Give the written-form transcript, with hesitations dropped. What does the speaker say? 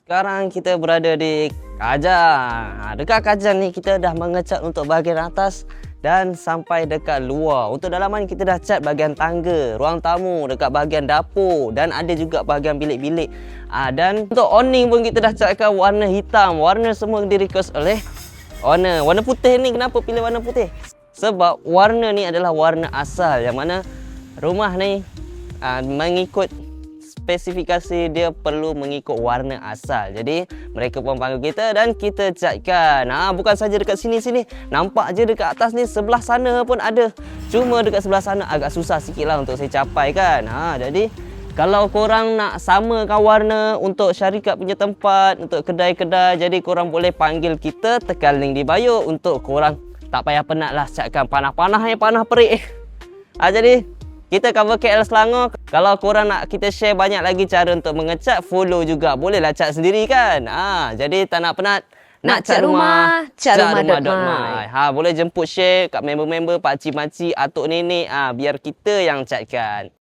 Sekarang kita berada di Kajang. Dekat Kajang ni kita dah mengecat untuk bahagian atas dan sampai dekat luar. Untuk dalaman kita dah cat bahagian tangga, ruang tamu, dekat bahagian dapur dan ada juga bahagian bilik-bilik. Dan untuk awning pun kita dah catkan warna hitam. Warna semua di-request oleh owner. Warna putih ni, kenapa pilih warna putih? Sebab warna ni adalah warna asal yang mana rumah ni mengikut spesifikasi, dia perlu mengikut warna asal. Jadi mereka pun panggil kita dan kita catkan. Bukan saja dekat sini-sini, nampak je dekat atas ni, sebelah sana pun ada. Cuma dekat sebelah sana agak susah sikit lah untuk saya capai kan. Jadi kalau korang nak samakan warna untuk syarikat punya tempat, untuk kedai-kedai, jadi korang boleh panggil kita, tekan link di bio untuk korang tak payah penat lah catkan panah-panah panah perik. Jadi kita cover KL Selangor. Kalau korang nak kita share banyak lagi cara untuk mengecat, follow juga. Bolehlah cat sendiri kan. Jadi tak nak penat, nak cat rumah, catrumah.my. Boleh jemput share kat member-member, pakcik-makcik, atuk nenek, biar kita yang catkan.